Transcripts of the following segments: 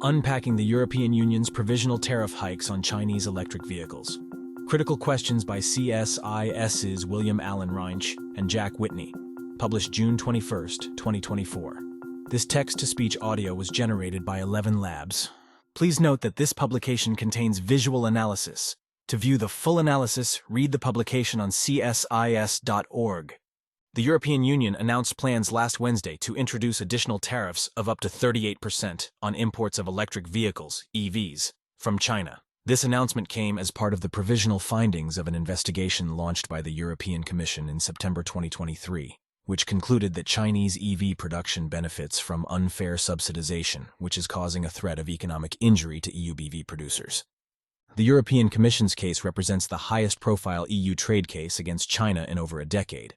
Unpacking the European Union's provisional tariff hikes on Chinese electric vehicles. Critical questions by CSIS's William Allen Reinsch and Jack Whitney, published June 21, 2024. This text-to-speech audio was generated by 11 Labs. Please note that this publication contains visual analysis. To view the full analysis, read the publication on csis.org. The European Union announced plans last Wednesday to introduce additional tariffs of up to 38% on imports of electric vehicles, EVs, from China. This announcement came as part of the provisional findings of an investigation launched by the European Commission in September 2023, which concluded that Chinese EV production benefits from unfair subsidization, which is causing a threat of economic injury to EU BEV producers. The European Commission's case represents the highest-profile EU trade case against China in over a decade.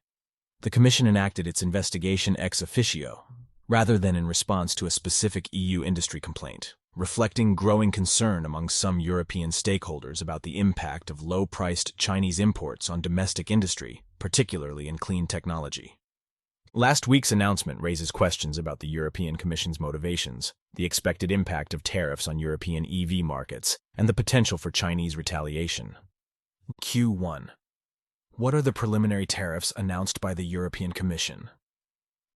The Commission enacted its investigation ex officio, rather than in response to a specific EU industry complaint, reflecting growing concern among some European stakeholders about the impact of low-priced Chinese imports on domestic industry, particularly in clean technology. Last week's announcement raises questions about the European Commission's motivations, the expected impact of tariffs on European EV markets, and the potential for Chinese retaliation. Q1. What are the preliminary tariffs announced by the European Commission?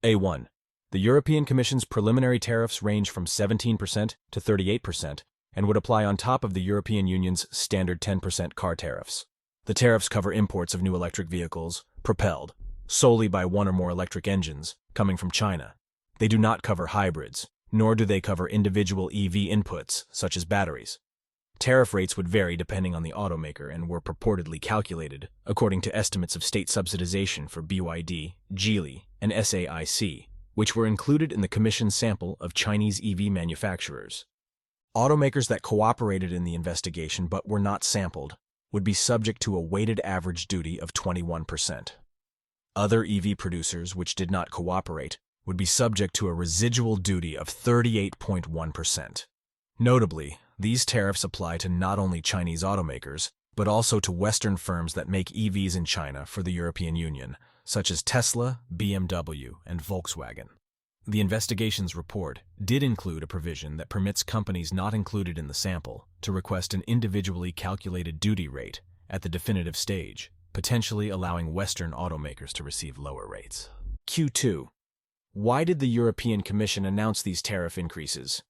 A1. The European Commission's preliminary tariffs range from 17% to 38% and would apply on top of the European Union's standard 10% car tariffs. The tariffs cover imports of new electric vehicles, propelled solely by one or more electric engines, coming from China. They do not cover hybrids, nor do they cover individual EV inputs, such as batteries. Tariff rates would vary depending on the automaker and were purportedly calculated according to estimates of state subsidization for BYD, Geely, and SAIC, which were included in the Commission's sample of Chinese EV manufacturers. Automakers that cooperated in the investigation but were not sampled would be subject to a weighted average duty of 21%. Other EV producers which did not cooperate would be subject to a residual duty of 38.1%. Notably, these tariffs apply to not only Chinese automakers, but also to Western firms that make EVs in China for the European Union, such as Tesla, BMW, and Volkswagen. The investigation's report did include a provision that permits companies not included in the sample to request an individually calculated duty rate at the definitive stage, potentially allowing Western automakers to receive lower rates. Q2. Why did the European Commission announce these tariff increases?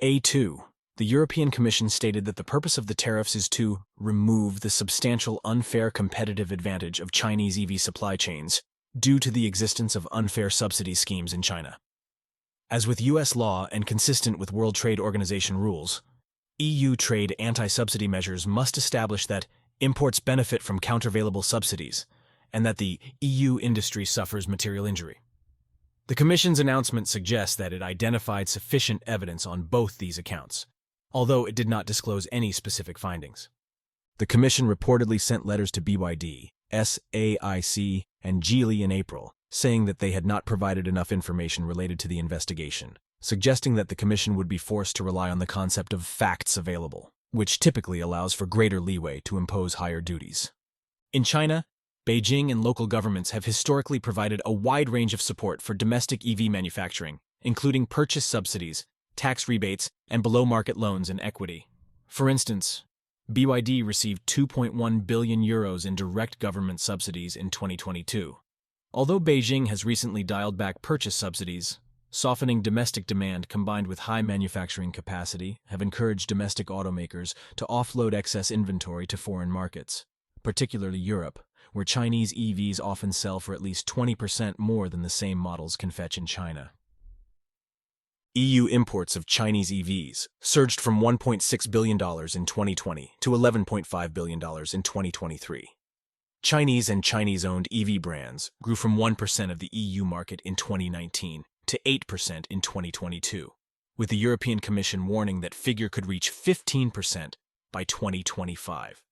A2. The European Commission stated that the purpose of the tariffs is to remove the substantial unfair competitive advantage of Chinese EV supply chains due to the existence of unfair subsidy schemes in China. As with U.S. law and consistent with World Trade Organization rules, EU trade anti-subsidy measures must establish that imports benefit from countervailable subsidies and that the EU industry suffers material injury. The Commission's announcement suggests that it identified sufficient evidence on both these accounts, although it did not disclose any specific findings. The Commission reportedly sent letters to BYD, SAIC, and Geely in April, saying that they had not provided enough information related to the investigation, suggesting that the Commission would be forced to rely on the concept of facts available, which typically allows for greater leeway to impose higher duties. In China, Beijing and local governments have historically provided a wide range of support for domestic EV manufacturing, including purchase subsidies, tax rebates, and below-market loans and equity. For instance, BYD received €2.1 billion in direct government subsidies in 2022. Although Beijing has recently dialed back purchase subsidies, softening domestic demand combined with high manufacturing capacity have encouraged domestic automakers to offload excess inventory to foreign markets, particularly Europe, where Chinese EVs often sell for at least 20% more than the same models can fetch in China. EU imports of Chinese EVs surged from $1.6 billion in 2020 to $11.5 billion in 2023. Chinese and Chinese-owned EV brands grew from 1% of the EU market in 2019 to 8% in 2022, with the European Commission warning that figure could reach 15% by 2025.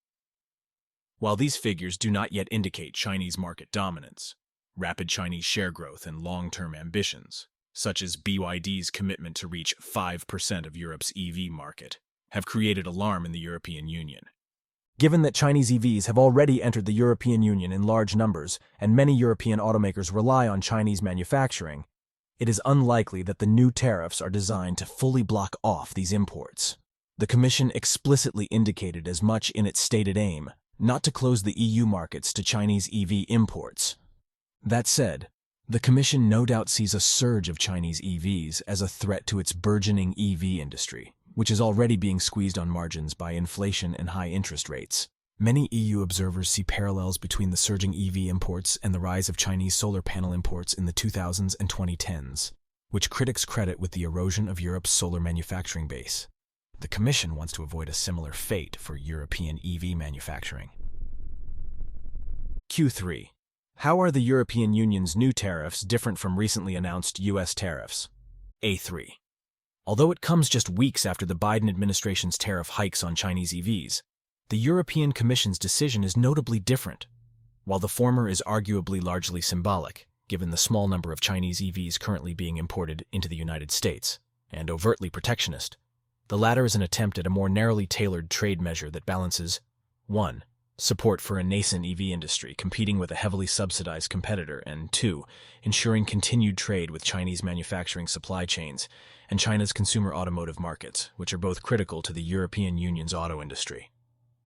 While these figures do not yet indicate Chinese market dominance, rapid Chinese share growth and long-term ambitions, such as BYD's commitment to reach 5% of Europe's EV market, have created alarm in the European Union. Given that Chinese EVs have already entered the European Union in large numbers and many European automakers rely on Chinese manufacturing, it is unlikely that the new tariffs are designed to fully block off these imports. The Commission explicitly indicated as much in its stated aim, not to close the EU markets to Chinese EV imports. That said, the Commission no doubt sees a surge of Chinese EVs as a threat to its burgeoning EV industry, which is already being squeezed on margins by inflation and high interest rates. Many EU observers see parallels between the surging EV imports and the rise of Chinese solar panel imports in the 2000s and 2010s, which critics credit with the erosion of Europe's solar manufacturing base. The Commission wants to avoid a similar fate for European EV manufacturing. Q3. How are the European Union's new tariffs different from recently announced U.S. tariffs? A3. Although it comes just weeks after the Biden administration's tariff hikes on Chinese EVs, the European Commission's decision is notably different. While the former is arguably largely symbolic, given the small number of Chinese EVs currently being imported into the United States, and overtly protectionist, the latter is an attempt at a more narrowly tailored trade measure that balances 1. Support for a nascent EV industry competing with a heavily subsidized competitor, and 2. Ensuring continued trade with Chinese manufacturing supply chains and China's consumer automotive markets, which are both critical to the European Union's auto industry.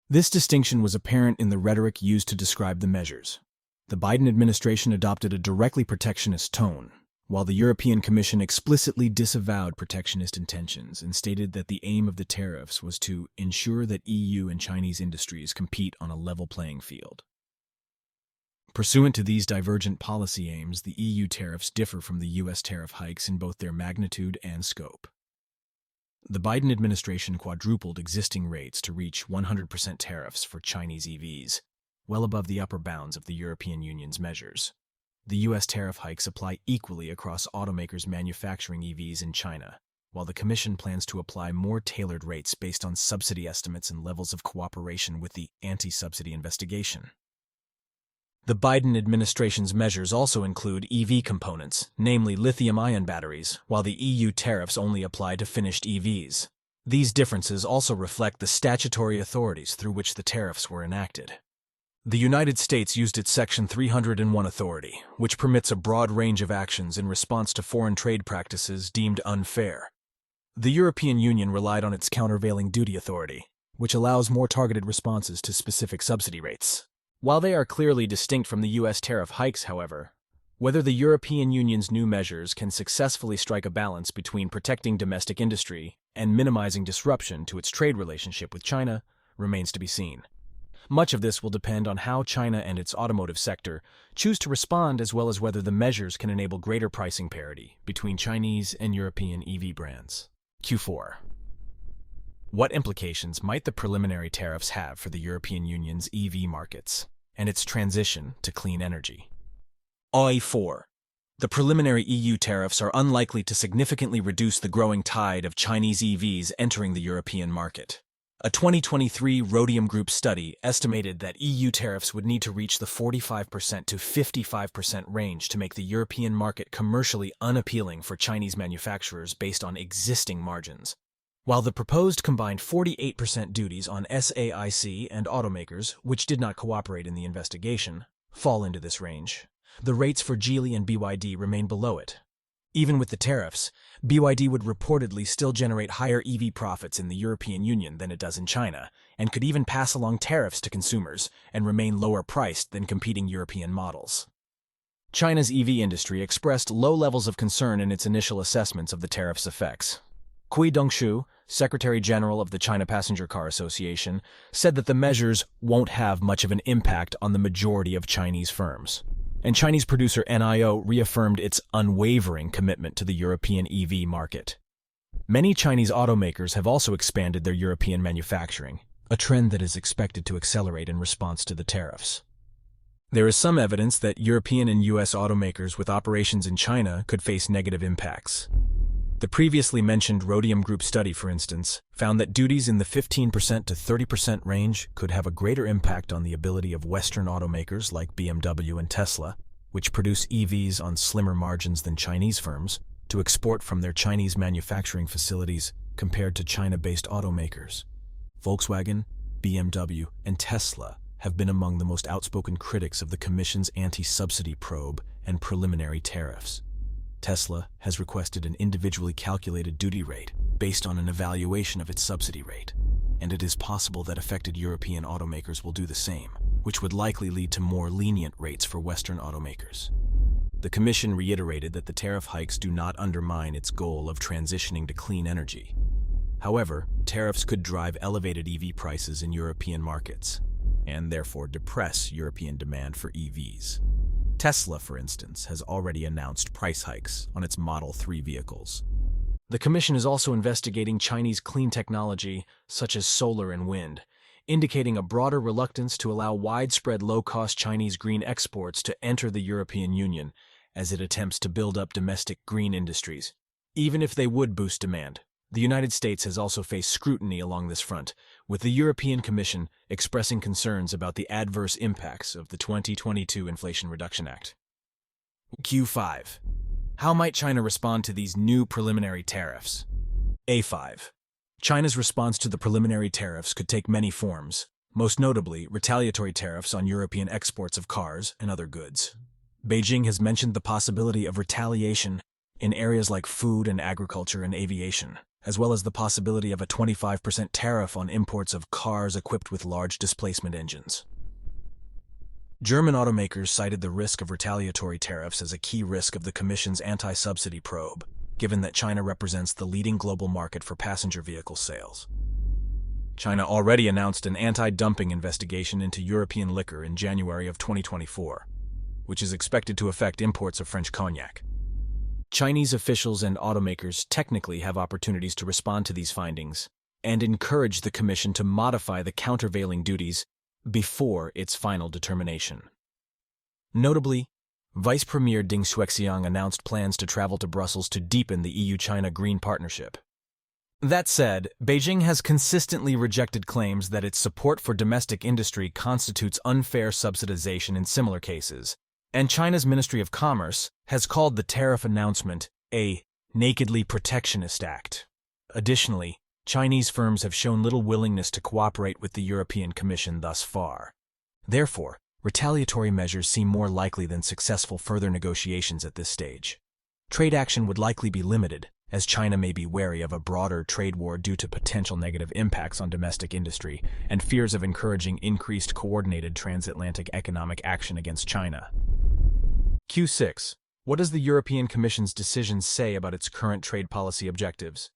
This distinction was apparent in the rhetoric used to describe the measures. The Biden administration adopted a directly protectionist tone, while the European Commission explicitly disavowed protectionist intentions and stated that the aim of the tariffs was to ensure that EU and Chinese industries compete on a level playing field. Pursuant to these divergent policy aims, the EU tariffs differ from the US tariff hikes in both their magnitude and scope. The Biden administration quadrupled existing rates to reach 100% tariffs for Chinese EVs, well above the upper bounds of the European Union's measures. The U.S. tariff hikes apply equally across automakers manufacturing EVs in China, while the Commission plans to apply more tailored rates based on subsidy estimates and levels of cooperation with the anti-subsidy investigation. The Biden administration's measures also include EV components, namely lithium-ion batteries, while the EU tariffs only apply to finished EVs. These differences also reflect the statutory authorities through which the tariffs were enacted. The United States used its Section 301 authority, which permits a broad range of actions in response to foreign trade practices deemed unfair. The European Union relied on its countervailing duty authority, which allows more targeted responses to specific subsidy rates. While they are clearly distinct from the U.S. tariff hikes, however, whether the European Union's new measures can successfully strike a balance between protecting domestic industry and minimizing disruption to its trade relationship with China remains to be seen. Much of this will depend on how China and its automotive sector choose to respond, as well as whether the measures can enable greater pricing parity between Chinese and European EV brands. Q4. What implications might the preliminary tariffs have for the European Union's EV markets and its transition to clean energy? A4. The preliminary EU tariffs are unlikely to significantly reduce the growing tide of Chinese EVs entering the European market. A 2023 Rhodium Group study estimated that EU tariffs would need to reach the 45% to 55% range to make the European market commercially unappealing for Chinese manufacturers based on existing margins. While the proposed combined 48% duties on SAIC and automakers, which did not cooperate in the investigation, fall into this range, the rates for Geely and BYD remain below it. Even with the tariffs, BYD would reportedly still generate higher EV profits in the European Union than it does in China, and could even pass along tariffs to consumers and remain lower priced than competing European models. China's EV industry expressed low levels of concern in its initial assessments of the tariffs' effects. Cui Dongshu, Secretary General of the China Passenger Car Association, said that the measures won't have much of an impact on the majority of Chinese firms. And Chinese producer NIO reaffirmed its unwavering commitment to the European EV market. Many Chinese automakers have also expanded their European manufacturing, a trend that is expected to accelerate in response to the tariffs. There is some evidence that European and U.S. automakers with operations in China could face negative impacts. The previously mentioned Rhodium Group study, for instance, found that duties in the 15% to 30% range could have a greater impact on the ability of Western automakers like BMW and Tesla, which produce EVs on slimmer margins than Chinese firms, to export from their Chinese manufacturing facilities compared to China-based automakers. Volkswagen, BMW, and Tesla have been among the most outspoken critics of the Commission's anti-subsidy probe and preliminary tariffs. Tesla has requested an individually calculated duty rate based on an evaluation of its subsidy rate, and it is possible that affected European automakers will do the same, which would likely lead to more lenient rates for Western automakers. The Commission reiterated that the tariff hikes do not undermine its goal of transitioning to clean energy. However, tariffs could drive elevated EV prices in European markets, and therefore depress European demand for EVs. Tesla, for instance, has already announced price hikes on its Model 3 vehicles. The Commission is also investigating Chinese clean technology, such as solar and wind, indicating a broader reluctance to allow widespread low-cost Chinese green exports to enter the European Union as it attempts to build up domestic green industries. Even if they would boost demand, the United States has also faced scrutiny along this front, with the European Commission expressing concerns about the adverse impacts of the 2022 Inflation Reduction Act. Q5. How might China respond to these new preliminary tariffs? A5. China's response to the preliminary tariffs could take many forms, most notably retaliatory tariffs on European exports of cars and other goods. Beijing has mentioned the possibility of retaliation in areas like food and agriculture and aviation, as well as the possibility of a 25% tariff on imports of cars equipped with large displacement engines. German automakers cited the risk of retaliatory tariffs as a key risk of the Commission's anti-subsidy probe, given that China represents the leading global market for passenger vehicle sales. China already announced an anti-dumping investigation into European liquor in January of 2024, which is expected to affect imports of French cognac. Chinese officials and automakers technically have opportunities to respond to these findings and encourage the Commission to modify the countervailing duties before its final determination. Notably, Vice Premier Ding Xuexiang announced plans to travel to Brussels to deepen the EU-China green partnership. That said, Beijing has consistently rejected claims that its support for domestic industry constitutes unfair subsidization in similar cases, and China's Ministry of Commerce has called the tariff announcement a nakedly protectionist act. Additionally, Chinese firms have shown little willingness to cooperate with the European Commission thus far. Therefore, retaliatory measures seem more likely than successful further negotiations at this stage. Trade action would likely be limited, as China may be wary of a broader trade war due to potential negative impacts on domestic industry and fears of encouraging increased coordinated transatlantic economic action against China. Q6. What does the European Commission's decision say about its current trade policy objectives?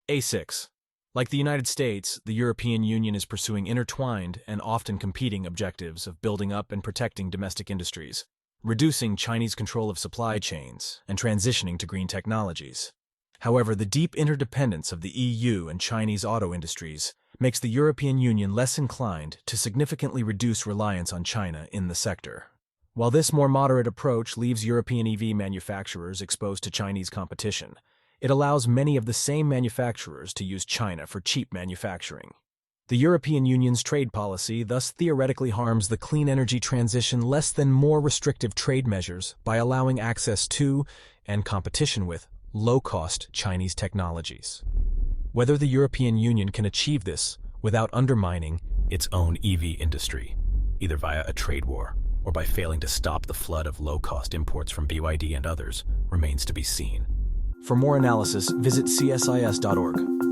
A6. Like the United States, the European Union is pursuing intertwined and often competing objectives of building up and protecting domestic industries, reducing Chinese control of supply chains, and transitioning to green technologies. However, the deep interdependence of the EU and Chinese auto industries makes the European Union less inclined to significantly reduce reliance on China in the sector. While this more moderate approach leaves European EV manufacturers exposed to Chinese competition, it allows many of the same manufacturers to use China for cheap manufacturing. The European Union's trade policy thus theoretically harms the clean energy transition less than more restrictive trade measures by allowing access to and competition with low-cost Chinese technologies. Whether the European Union can achieve this without undermining its own EV industry, either via a trade war or by failing to stop the flood of low-cost imports from BYD and others, remains to be seen. For more analysis, visit csis.org.